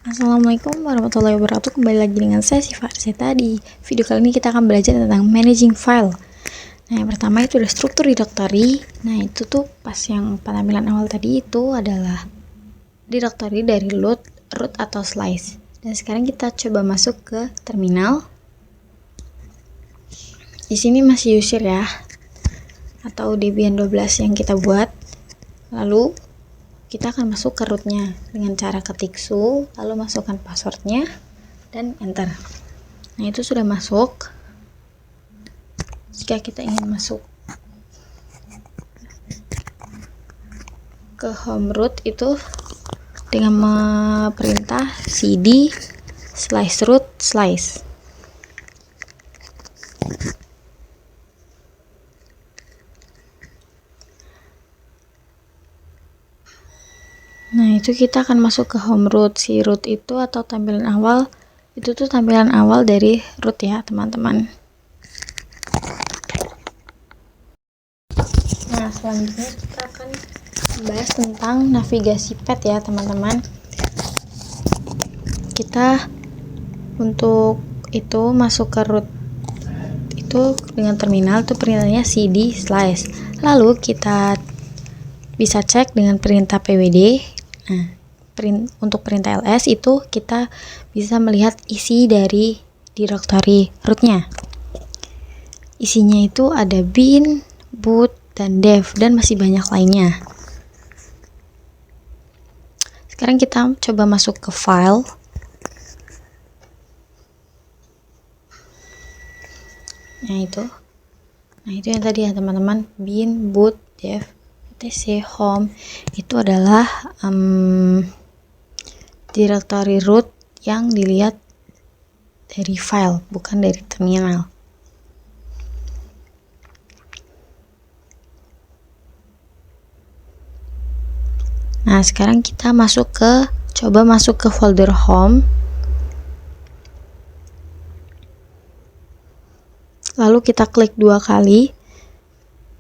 Assalamualaikum warahmatullahi wabarakatuh. Kembali lagi dengan saya Siva Arseta. Di video kali ini kita akan belajar tentang managing file. Nah, yang pertama itu ada struktur directory. Nah, itu tuh pas yang penampilan awal tadi itu adalah directory dari root atau slice. Dan sekarang kita coba masuk ke terminal. Di sini masih user ya, atau Debian 12 yang kita buat. Lalu kita akan masuk ke rootnya dengan cara ketik su, lalu masukkan passwordnya dan enter. Nah, itu sudah masuk. Jika kita ingin masuk ke home root itu dengan perintah cd slice root slice. Nah, itu kita akan masuk ke home root. Si root itu atau tampilan awal, itu tuh tampilan awal dari root ya, teman-teman. Nah, selanjutnya kita akan bahas tentang navigasi path ya, teman-teman. Kita untuk itu masuk ke root itu dengan terminal, itu perintahnya cd slice. Lalu kita bisa cek dengan perintah pwd. Nah, untuk perintah ls itu kita bisa melihat isi dari directory rootnya. Isinya itu ada bin, boot, dan dev, dan masih banyak lainnya. Sekarang kita coba masuk ke file. Nah, itu yang tadi ya, teman-teman. Bin, boot, dev, etc, home itu adalah directory root yang dilihat dari file, bukan dari terminal. Nah, sekarang kita coba masuk ke folder home. Lalu kita klik 2 kali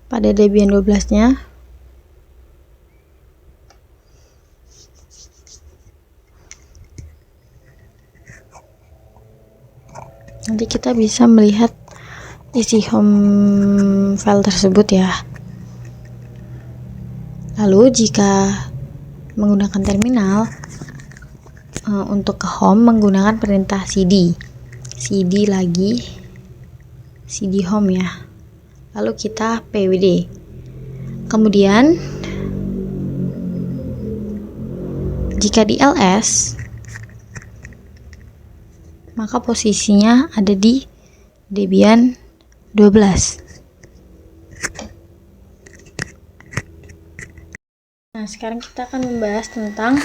pada Debian 12-nya. Nanti kita bisa melihat isi home file tersebut ya. Lalu jika menggunakan terminal, untuk ke home menggunakan perintah cd lagi cd home ya, lalu kita pwd. Kemudian jika di ls, maka posisinya ada di Debian 12. Nah, sekarang kita akan membahas tentang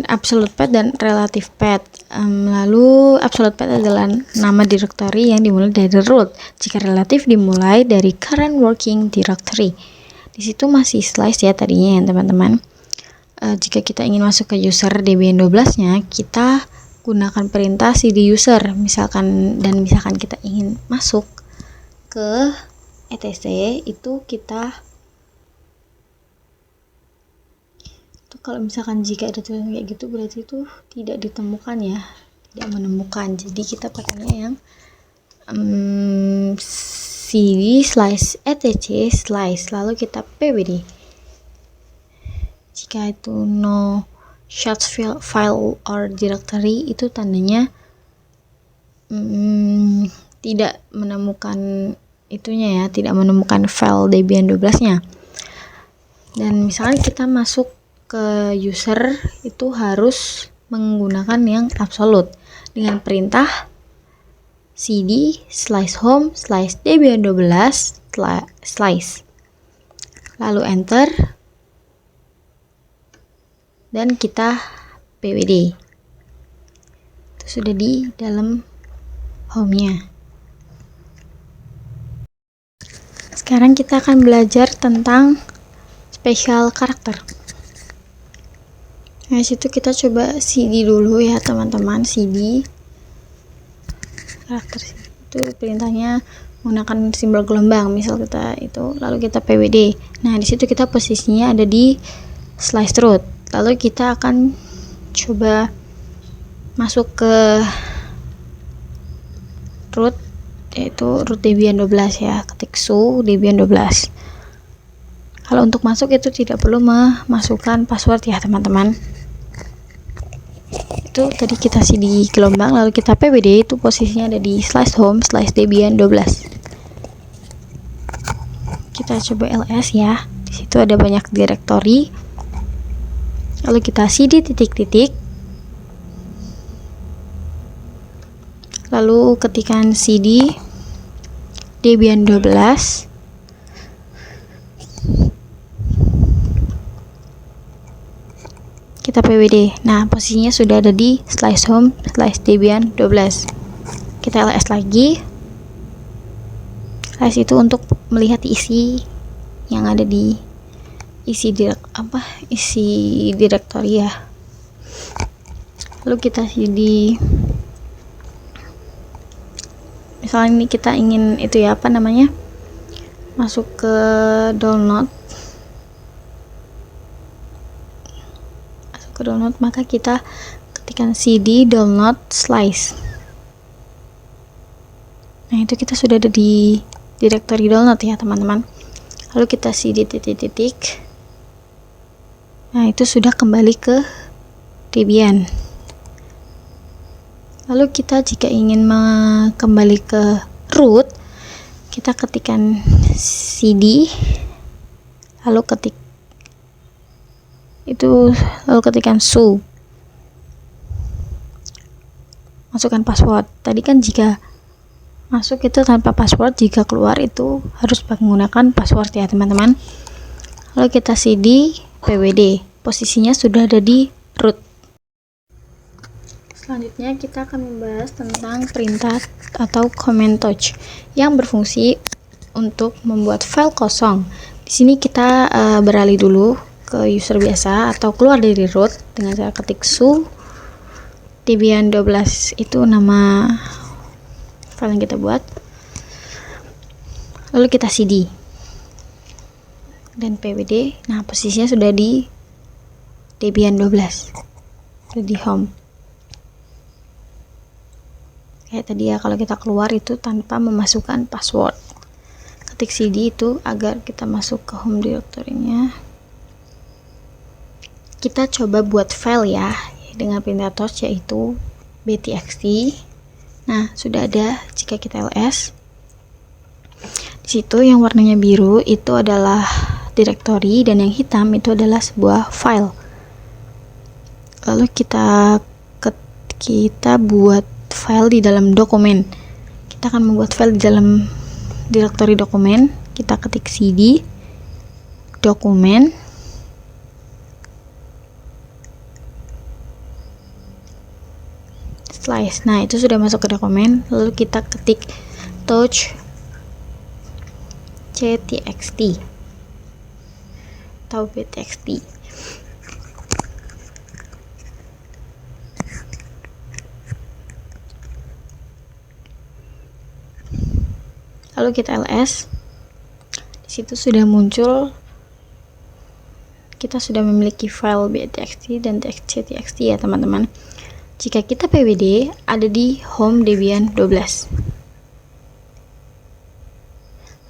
absolute path dan relative path. Lalu absolute path adalah nama directory yang dimulai dari root. Jika relatif dimulai dari current working directory. Di situ masih slice ya tadinya ya, teman-teman. Jika kita ingin masuk ke user Debian 12-nya, kita gunakan perintah cd user. Misalkan kita ingin masuk ke etc, itu kalau misalkan jika ada tulisan kayak gitu berarti itu tidak ditemukan ya, tidak menemukan. Jadi kita pakainya yang cd slice etc slice, lalu kita pwd. Jika itu no such file or directory, itu tandanya tidak menemukan itunya ya, tidak menemukan file Debian 12-nya. Dan misalnya kita masuk ke user, itu harus menggunakan yang absolute dengan perintah cd slice home slice Debian 12 slice, lalu enter, dan kita pwd. Itu sudah di dalam home-nya. Sekarang kita akan belajar tentang special character. Nah, situ kita coba cd dulu ya, teman-teman. Cd karakter itu perintahnya menggunakan simbol gelombang, misal kita itu, lalu kita pwd. Nah, di situ kita posisinya ada di slice root. Lalu kita akan coba masuk ke root, yaitu root Debian 12 ya, ketik su Debian 12. Kalau untuk masuk itu tidak perlu memasukkan password ya teman-teman. Itu tadi kita cd gelombang, lalu kita pwd, itu posisinya ada di /home/debian 12. Kita coba ls ya, di situ ada banyak direktori. Lalu kita cd titik-titik, lalu ketikan cd debian 12, kita pwd. Nah, posisinya sudah ada di /home/debian 12. Kita ls lagi. Ls itu untuk melihat isi yang ada di isi direktori ya. Lalu kita cd, misalnya ini kita ingin itu ya, masuk ke download, maka kita ketikkan cd download slice. Nah, itu kita sudah ada di direktori download ya teman-teman. Lalu kita cd titik-titik, nah itu sudah kembali ke Debian. Lalu kita jika ingin kembali ke root, kita ketikkan cd, lalu ketikkan su, masukkan password. Tadi kan jika masuk itu tanpa password, jika keluar itu harus menggunakan password ya teman-teman. Lalu kita cd pwd, posisinya sudah ada di root. Selanjutnya kita akan membahas tentang perintah atau command touch yang berfungsi untuk membuat file kosong. Di sini kita beralih dulu ke user biasa atau keluar dari root dengan cara ketik su debian 12, itu nama file yang kita buat. Lalu kita cd dan pwd. Nah, posisinya sudah di Debian 12, sudah di home. Kayak tadi ya, kalau kita keluar itu tanpa memasukkan password, ketik cd itu agar kita masuk ke home directory-nya. Kita coba buat file ya dengan perintah touch, yaitu btxt. Nah, sudah ada jika kita ls. Di situ yang warnanya biru itu adalah direktori dan yang hitam itu adalah sebuah file. Lalu kita buat file di dalam dokumen. Kita akan membuat file di dalam direktori dokumen. Kita ketik cd dokumen, slice. Nah, itu sudah masuk ke dokumen. Lalu kita ketik touch ctxt atau btxt. Lalu kita ls. Di situ sudah muncul, kita sudah memiliki file btxt dan ctxt ya teman-teman. Jika kita pwd, ada di home Debian 12.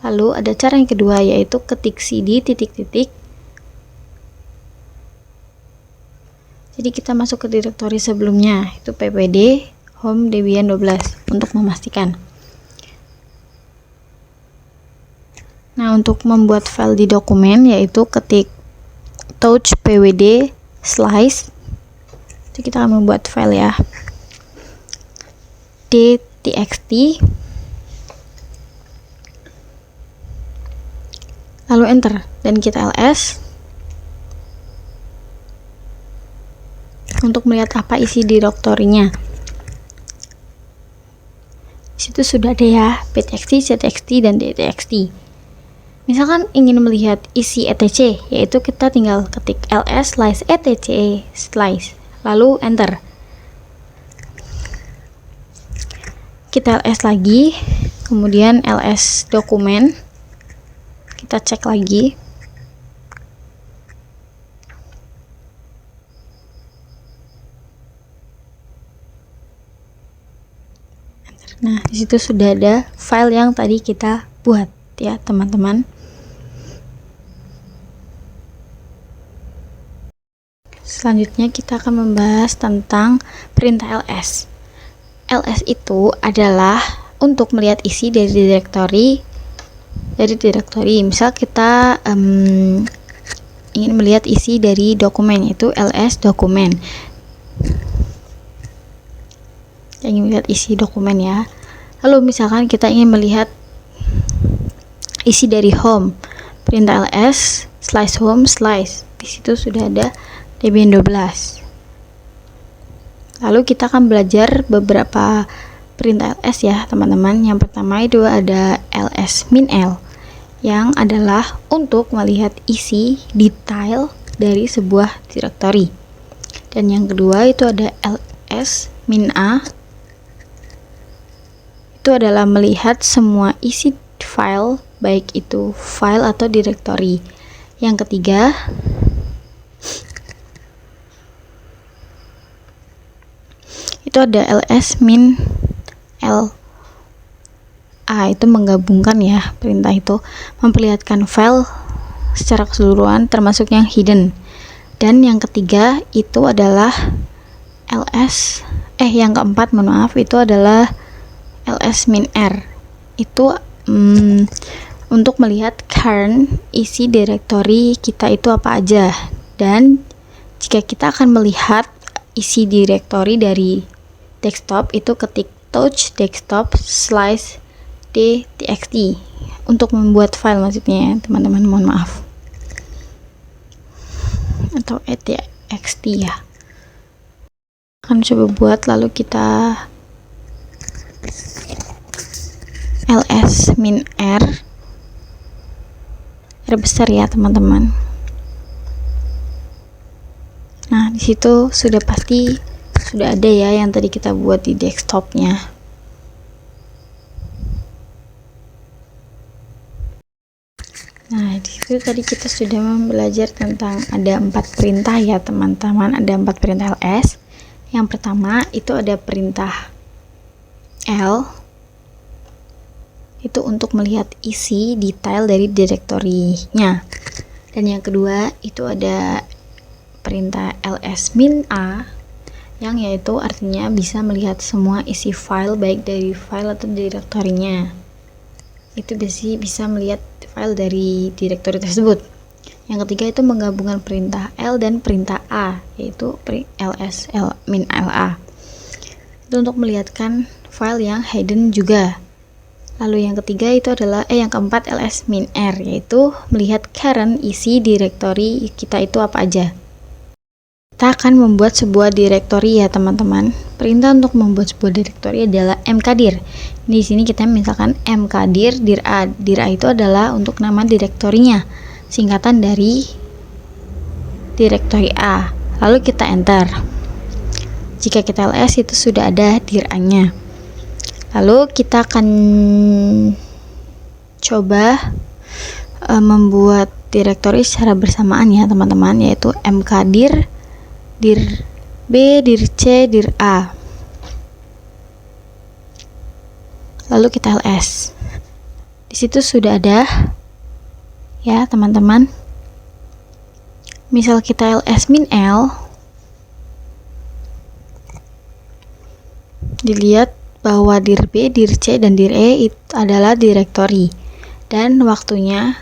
Lalu ada cara yang kedua, yaitu ketik cd titik-titik. Jadi kita masuk ke direktori sebelumnya, itu pwd home Debian 12 untuk memastikan. Nah, untuk membuat file di dokumen, yaitu ketik touch pwd slice. Jadi kita akan membuat file ya, d.txt, lalu enter dan kita ls untuk melihat apa isi direktorinya. Di situ sudah ada ya btxt, ctxt dan d.txt. Misalkan ingin melihat isi etc, yaitu kita tinggal ketik ls slice etc slice, lalu enter. Kita ls lagi, kemudian ls dokumen, kita cek lagi. Nah, di situ sudah ada file yang tadi kita buat ya, teman-teman. Selanjutnya kita akan membahas tentang perintah ls. Ls itu adalah untuk melihat isi dari direktori. Misal kita ingin melihat isi dari dokumen, itu ls dokumen. Ingin melihat isi dokumen ya. Lalu misalkan kita ingin melihat isi dari home, perintah ls slice home slice. Di situ sudah ada Debian 12. Lalu kita akan belajar beberapa perintah ls ya, teman-teman. Yang pertama itu ada ls min l, yang adalah untuk melihat isi detail dari sebuah direktori. Dan yang kedua itu ada ls min a, itu adalah melihat semua isi file, baik itu file atau direktori. Yang ketiga itu ada ls min l a, itu menggabungkan ya. Perintah itu memperlihatkan file secara keseluruhan termasuk yang hidden. Dan yang ketiga itu adalah yang keempat itu adalah ls min r, itu untuk melihat current isi direktori kita itu apa aja. Dan jika kita akan melihat isi direktori dari desktop, itu ketik touch desktop slice txt untuk membuat file, maksudnya ya, teman-teman, mohon maaf, atau txt ya. Akan coba buat, lalu kita ls min r besar ya, teman-teman. Nah, di situ sudah pasti sudah ada ya yang tadi kita buat di desktopnya. Nah, di situ tadi kita sudah belajar tentang ada 4 perintah ya, teman-teman. Ada 4 perintah ls. Yang pertama itu ada perintah l, itu untuk melihat isi detail dari direktorinya. Dan yang kedua itu ada perintah ls min a, yang yaitu artinya bisa melihat semua isi file, baik dari file atau direktorinya. Itu bisa melihat file dari direktori tersebut. Yang ketiga itu menggabungkan perintah l dan perintah a, yaitu ls min la, itu untuk melihatkan file yang hidden juga. Lalu yang ketiga itu adalah yang keempat ls min r, yaitu melihat current isi direktori kita itu apa aja. Kita akan membuat sebuah direktori ya, teman-teman. Perintah untuk membuat sebuah direktori adalah mkdir. Di sini kita misalkan mkdir dir a. Dir a itu adalah untuk nama direktorinya, singkatan dari direktori A. Lalu kita enter. Jika kita ls itu sudah ada dir a-nya. Lalu kita akan coba membuat direktori secara bersamaan ya, teman-teman, yaitu mkdir dir b, dir c, dir a. Lalu kita ls. Di situ sudah ada ya, teman-teman. Misal kita ls min l, dilihat bahwa dir b, dir c, dan dir e itu adalah direktori, dan waktunya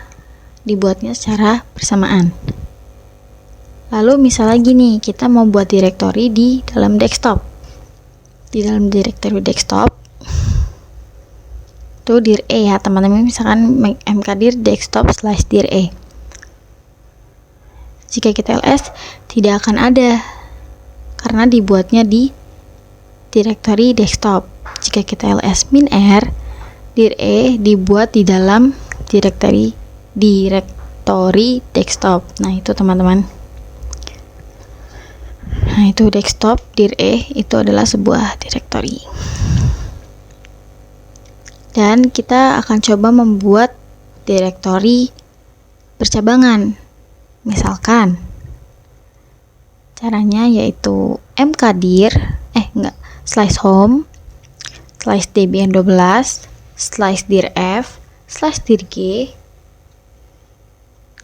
dibuatnya secara bersamaan. Lalu misalnya gini, kita mau buat direktori di dalam desktop. Di dalam direktori desktop itu dir e ya, teman-teman. Misalkan mkdir desktop slash dir e. Jika kita ls tidak akan ada, karena dibuatnya di direktori desktop. Jika kita ls min r, dir e dibuat di dalam direktori desktop. Nah, itu teman-teman. Nah, itu desktop, dir e itu adalah sebuah direktori. Dan kita akan coba membuat direktori bercabangan. Misalkan caranya yaitu mkdir slice home slice dbn12, slice dirf, slice dirg,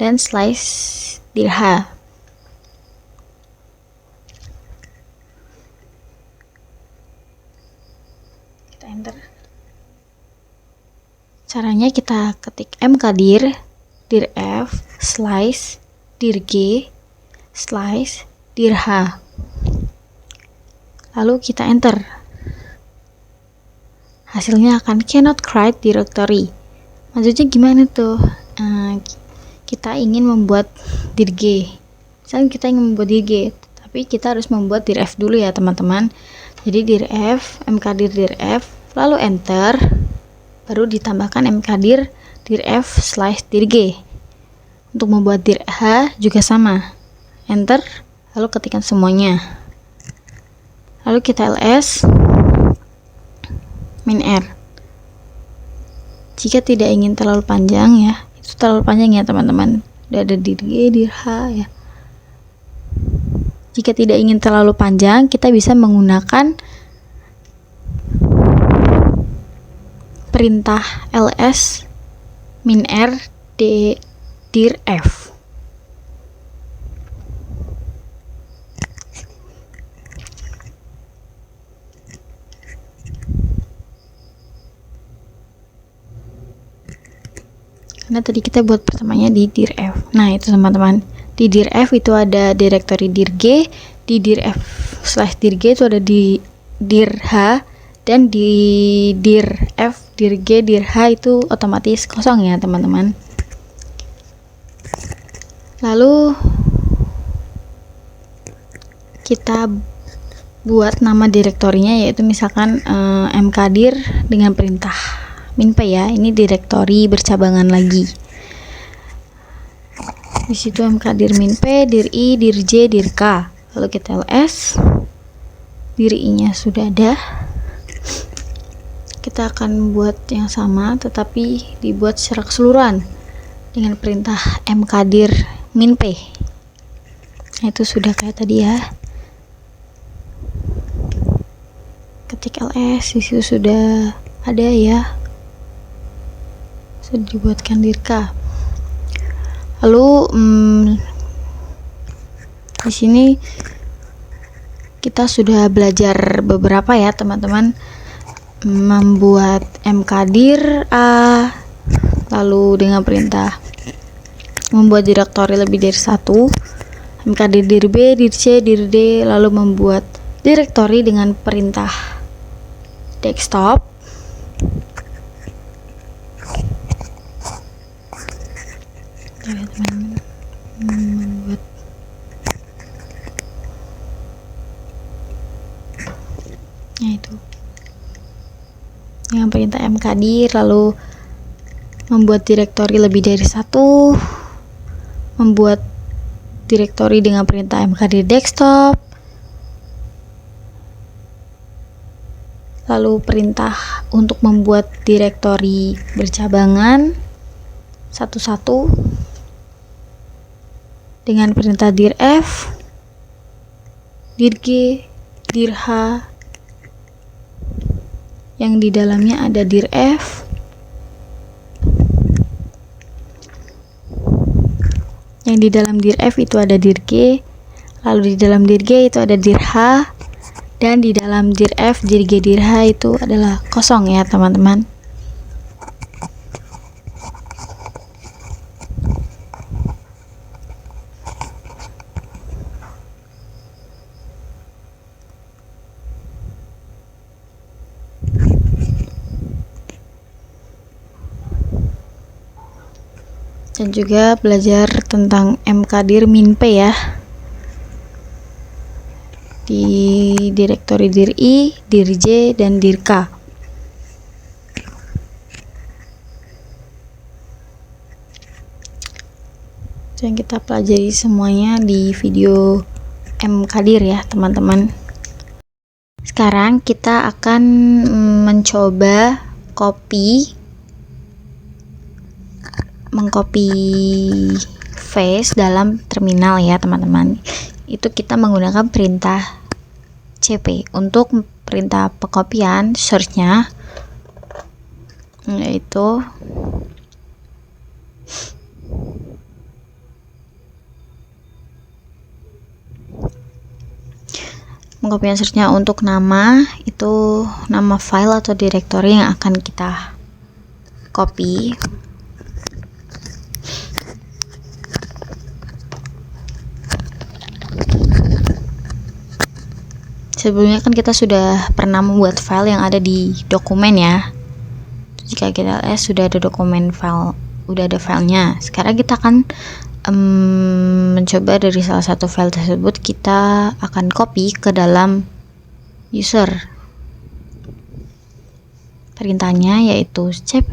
dan slice dirh. Kita enter. Caranya kita ketik mkdir dirf slice dirg slice dirh, lalu kita enter. Hasilnya akan cannot create directory. Maksudnya gimana tuh? Kita ingin membuat dirg, misalnya kita ingin membuat dirg, tapi kita harus membuat dirf dulu ya teman-teman. Jadi dirf mkdir dirf, lalu enter, baru ditambahkan mkdir dirf slice dirg. Untuk membuat dirh juga sama, enter, lalu ketikkan semuanya, lalu kita ls min r. Jika tidak ingin terlalu panjang ya, itu terlalu panjang ya teman-teman, udah ada dirg dirh ya. Jika tidak ingin terlalu panjang, kita bisa menggunakan perintah ls min r dirf. Karena tadi kita buat pertamanya di dirf. Nah itu teman-teman, di dirf itu ada directory dirg, di dirf slash dirg itu ada di dirh, dan di dirf dirg dirh itu otomatis kosong ya teman-teman. Lalu kita buat nama direktorinya, yaitu misalkan mkdir dengan perintah minp ya. Ini direktori bercabangan lagi. Di situ mkdir minp, dir i, dir j, dir k. Lalu kita ls, dir i-nya sudah ada. Kita akan buat yang sama, tetapi dibuat secara keseluruhan dengan perintah mkdir minp. Nah, itu sudah kayak tadi ya. Ketik ls, di situ sudah ada ya, sudah dibuatkan dir k. Lalu di sini kita sudah belajar beberapa ya teman-teman, membuat mkdir a, lalu dengan perintah membuat direktori lebih dari satu, mkdir dir b, dir c, dir d, lalu membuat direktori dengan perintah desktop, teman-teman, membuat itu dengan perintah mkdir, lalu membuat direktori lebih dari satu, membuat direktori dengan perintah mkdir desktop, lalu perintah untuk membuat direktori bercabangan satu-satu dengan perintah dirf, dirg, dirh, yang di dalamnya ada dirf, yang di dalam dirf itu ada dirg, lalu di dalam dirg itu ada dirh, dan di dalam dirf dirg dirh itu adalah kosong ya teman-teman. Dan juga belajar tentang mkdir minp ya, di direktori dir i, dir j, dan dir k. Dan kita pelajari semuanya di video mkdir ya teman-teman. Sekarang kita akan mencoba mengcopy face dalam terminal ya teman-teman. Itu kita menggunakan perintah cp untuk perintah pekopian search-nya, yaitu pengkopian search-nya untuk nama, itu nama file atau directory yang akan kita copy. Sebelumnya kan kita sudah pernah membuat file yang ada di dokumen ya. Jika kita ls sudah ada dokumen file, udah ada filenya. Sekarang kita akan mencoba dari salah satu file tersebut, kita akan copy ke dalam user. Perintahnya yaitu cp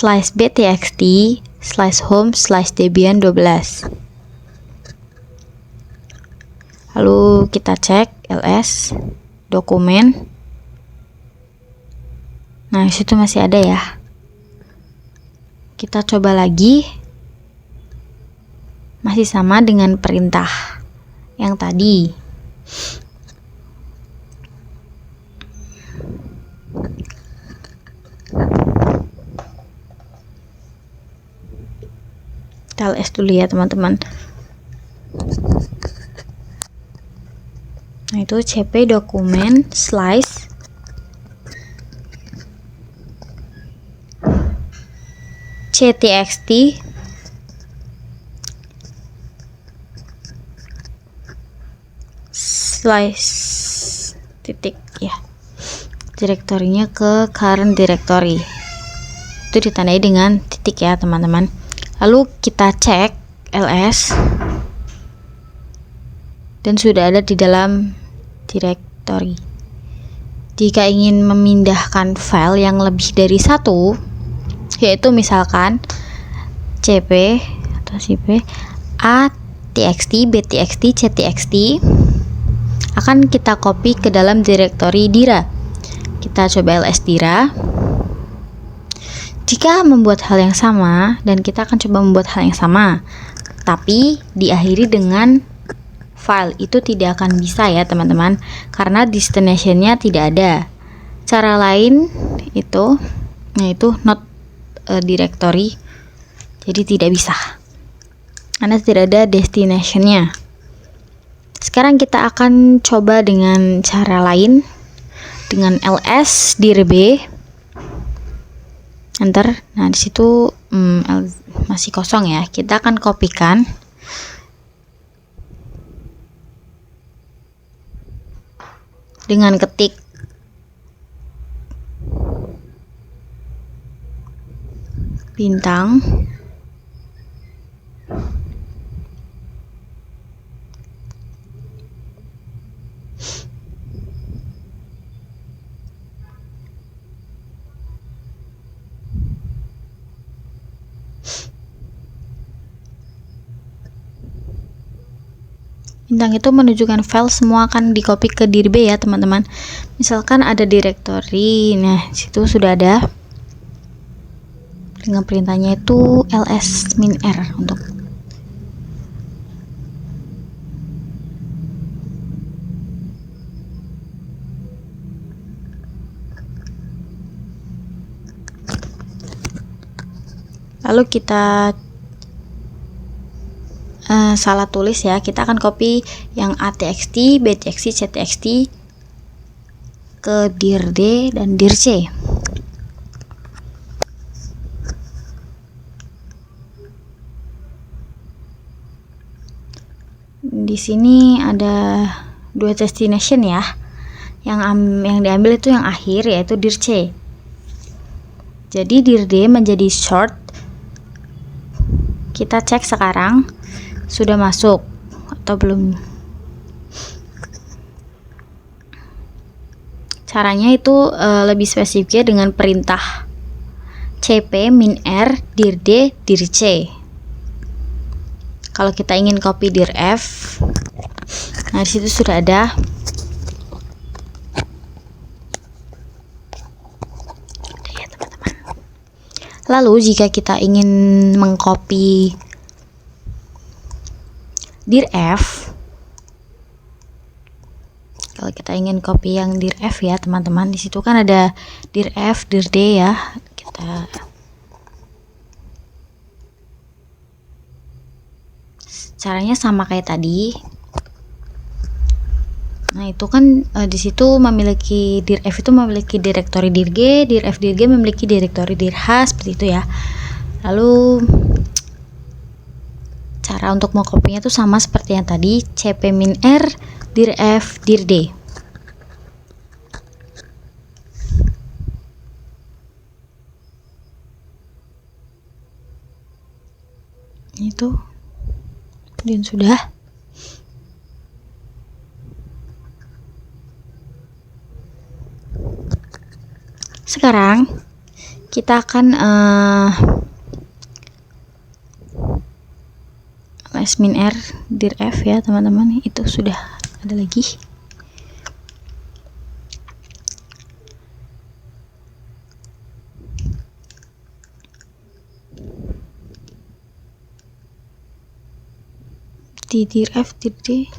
/btxt /home/debian 12. Lalu kita cek ls dokumen. Nah, disitu masih ada ya. Kita coba lagi. Masih sama dengan perintah yang tadi. Kita ls dulu ya teman-teman. Nah, itu cp dokumen slice ctxt slice titik ya, direktorinya ke current directory, itu ditandai dengan titik ya teman-teman. Lalu kita cek ls dan sudah ada di dalam directory. Jika ingin memindahkan file yang lebih dari satu, yaitu misalkan cp atau cp a txt btxt ctxt, akan kita copy ke dalam directory dira. Kita coba ls dira. Jika membuat hal yang sama, dan kita akan coba membuat hal yang sama, tapi diakhiri dengan file, itu tidak akan bisa ya teman-teman, karena destination-nya tidak ada. Cara lain itu, yaitu not directory, jadi tidak bisa karena tidak ada destination-nya. Sekarang kita akan coba dengan cara lain, dengan ls dirb enter. Nah, disitu masih kosong ya. Kita akan kopikan dengan ketik bintang bintang itu menunjukkan file semua akan di copy ke dirb ya teman-teman. Misalkan ada directory, nah situ sudah ada dengan perintahnya itu ls-r untuk lalu kita salah tulis ya, kita akan copy yang atxt, btxt, ctxt ke dir D dan dir C. Di sini ada dua destination ya. Yang diambil itu yang akhir, yaitu dir C. Jadi dir D menjadi short. Kita cek sekarang sudah masuk atau belum. Caranya itu lebih spesifik dengan perintah cp -r dir D dir C. Kalau kita ingin copy dir F, nah disitu sudah ada. Ya, teman-teman. Lalu jika kita ingin mengcopy dir F. Kalau kita ingin copy yang dir F ya teman-teman, di situ kan ada dir F, dir D ya. Caranya sama kayak tadi. Nah, itu kan di situ memiliki dir F itu memiliki direktori dir G, dir F dir G memiliki direktori dir H, seperti itu ya. Lalu cara untuk mengkopinya itu sama seperti yang tadi, cp min r dir F dir D. Itu kemudian sudah. Sekarang kita akan les min r dir F ya teman-teman, itu sudah ada lagi. Di dir F dir D.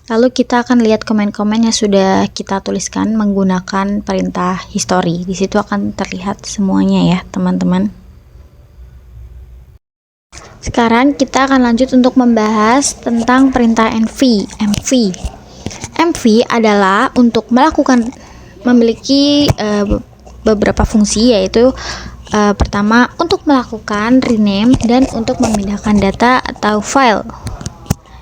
Lalu kita akan lihat komen-komen yang sudah kita tuliskan menggunakan perintah history. Di situ akan terlihat semuanya ya, teman-teman. Sekarang kita akan lanjut untuk membahas tentang perintah env. Env adalah untuk memiliki beberapa fungsi, yaitu pertama untuk melakukan rename dan untuk memindahkan data atau file.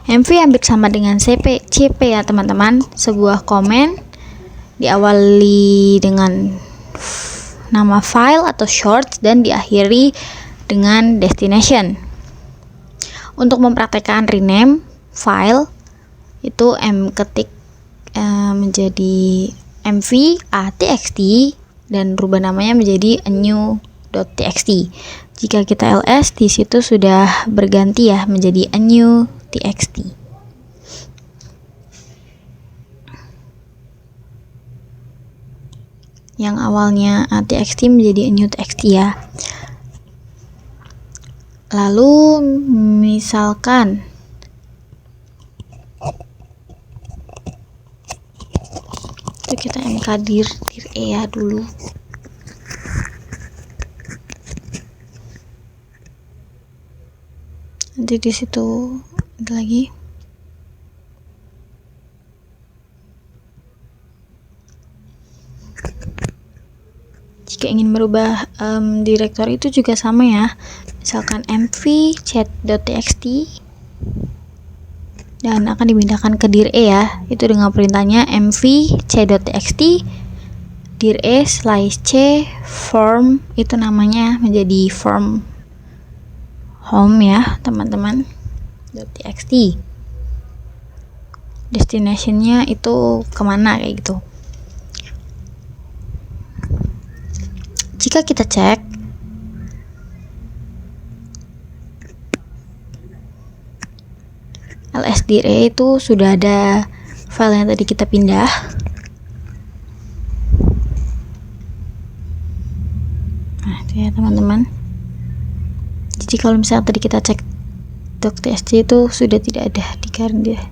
Env hampir sama dengan cp ya teman-teman, sebuah komen diawali dengan nama file atau short dan diakhiri dengan destination. Untuk mempraktekkan rename file itu ketik menjadi mv a.txt dan rubah namanya menjadi a new.txt. Jika kita ls, di situ sudah berganti ya menjadi a new txt. Yang awalnya txt menjadi a new txt ya. Lalu misalkan itu kita mk dir e ya dulu. Nanti di situ ada lagi. Jika ingin merubah direktori itu juga sama ya. Misalkan mv chat.txt dan akan dipindahkan ke dir e ya. Itu dengan perintahnya mv c.txt dir e /c form, itu namanya menjadi form home ya teman-teman, .txt. Destinationnya itu kemana kayak gitu. Jika kita cek ls dir e itu sudah ada file yang tadi kita pindah. Nah itu ya teman-teman. Jadi kalau misalnya tadi kita cek .txt itu sudah tidak ada di current dia.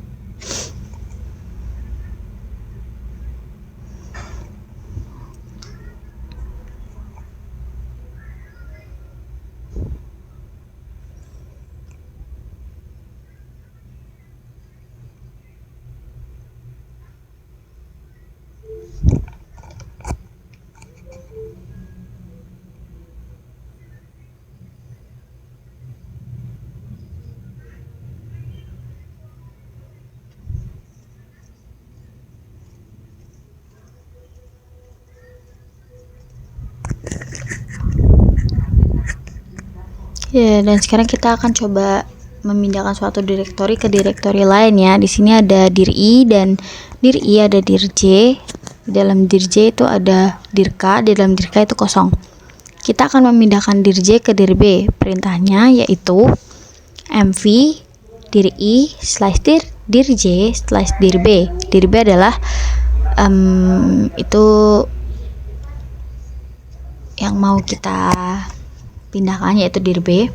Ya, dan sekarang kita akan coba memindahkan suatu direktori ke direktori lain ya. Di sini ada dir i dan dir i ada dir j. Di dalam dir j itu ada dir k, di dalam dir k itu kosong. Kita akan memindahkan dir j ke dir b. Perintahnya yaitu mv dir i dir j dir b. Dir b adalah itu yang mau kita pindahkan, yaitu dir B.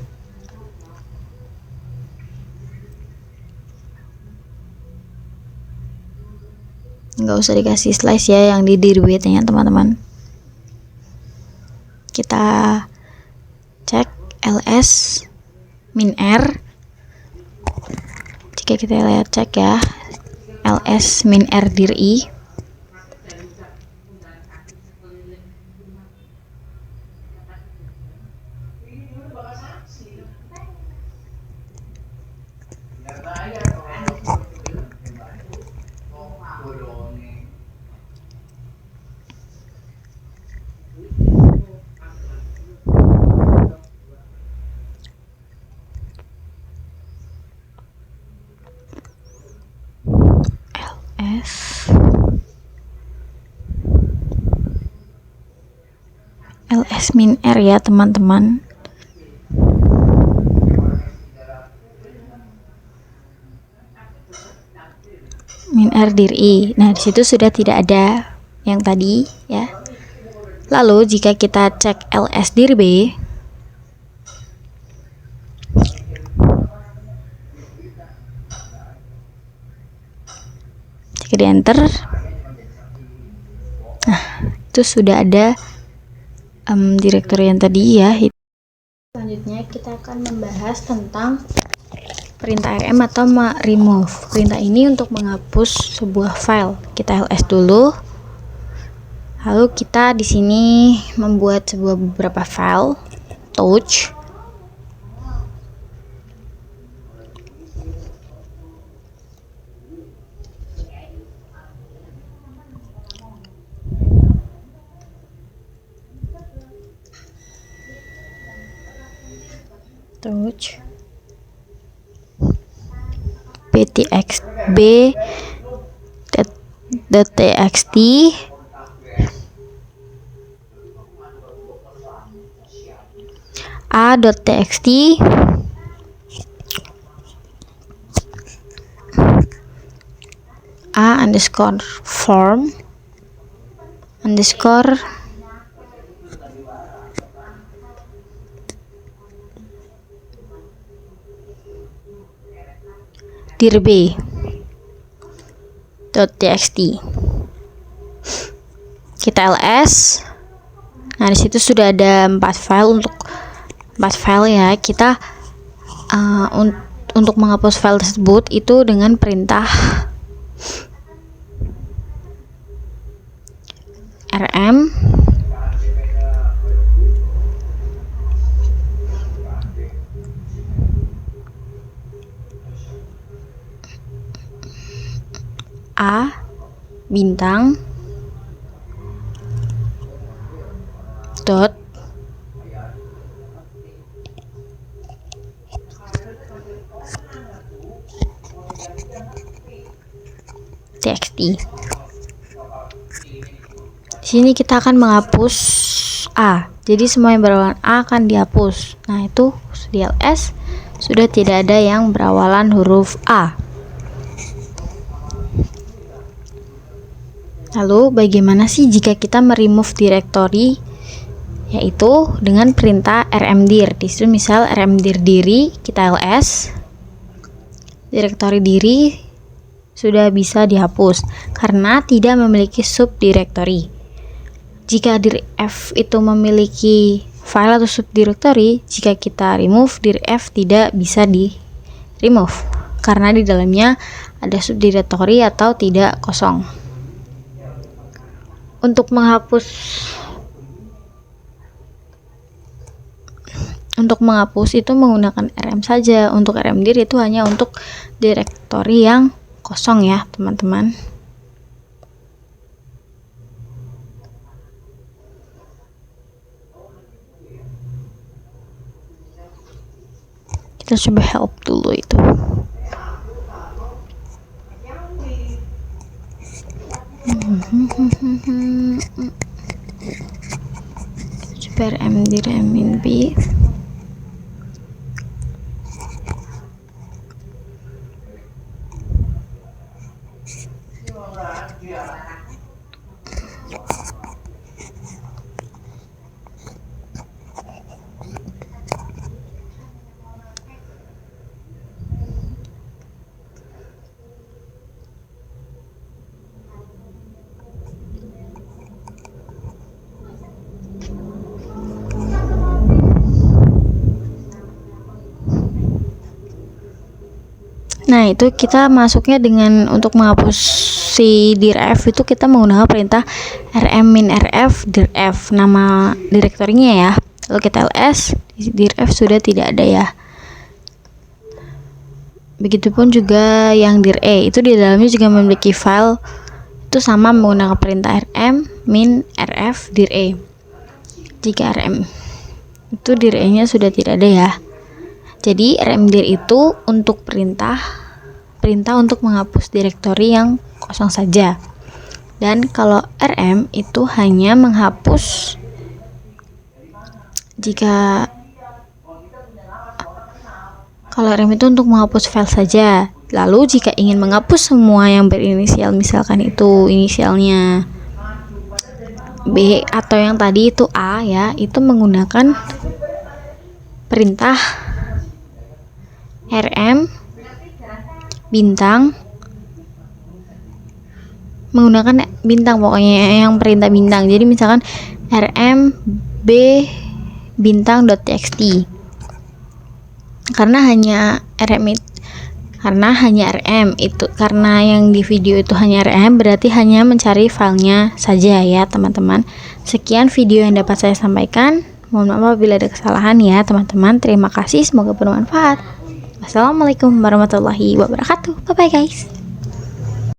Nggak usah dikasih slice ya yang di dir B nya teman-teman. Kita cek ls min r. Jika kita lihat cek ya, ls min r dir I. ls min r ya teman-teman. Min r dir I. Nah, di situ sudah tidak ada yang tadi ya. Lalu jika kita cek ls dir B, jika di enter, nah itu sudah ada direktori yang tadi ya. Selanjutnya kita akan membahas tentang perintah rm atau remove. Perintah ini untuk menghapus sebuah file. Kita ls dulu. Lalu kita di sini membuat beberapa file touch. btxt a.txt a_form_ dir B .txt. Kita ls. Nah, di situ sudah ada 4 file ya. Kita untuk menghapus file tersebut itu dengan perintah rm a bintang dot txt. Di sini kita akan menghapus a. Jadi semua yang berawalan a akan dihapus. Nah, itu di ls sudah tidak ada yang berawalan huruf a. Lalu bagaimana sih jika kita meremove directory, yaitu dengan perintah rmdir. Di situ misal rmdir diri, kita ls, directory diri sudah bisa dihapus karena tidak memiliki subdirectory. Jika dir f itu memiliki file atau subdirectory, jika kita remove, dir f tidak bisa di remove karena di dalamnya ada subdirectory atau tidak kosong. Untuk menghapus itu menggunakan rm saja. Untuk rmdir itu hanya untuk direktori yang kosong ya teman-teman. Kita coba help dulu itu. Coba rmdir min b. Nah, itu kita masuknya dengan untuk menghapus si dirf itu kita menggunakan perintah rm-rf dirf, nama direktorinya ya. Lalu kita ls, dirf sudah tidak ada ya. Begitupun juga yang dir itu di dalamnya juga memiliki file, itu sama menggunakan perintah rm-rf dir. Jika rm itu dir nya sudah tidak ada ya. Jadi rmdir itu untuk perintah untuk menghapus direktori yang kosong saja. Dan kalau rm itu hanya menghapus jika kalau rm itu untuk menghapus file saja. Lalu jika ingin menghapus semua yang berinisial, misalkan itu inisialnya B atau yang tadi itu A ya, itu menggunakan perintah rm bintang, menggunakan bintang, pokoknya yang perintah bintang. Jadi misalkan rm b bintang.txt, karena hanya rm itu, karena yang di video itu hanya rm, berarti hanya mencari filenya saja ya teman-teman. Sekian video yang dapat saya sampaikan, mohon maaf apabila ada kesalahan ya teman-teman. Terima kasih, semoga bermanfaat. Wassalamualaikum warahmatullahi wabarakatuh. Bye bye guys.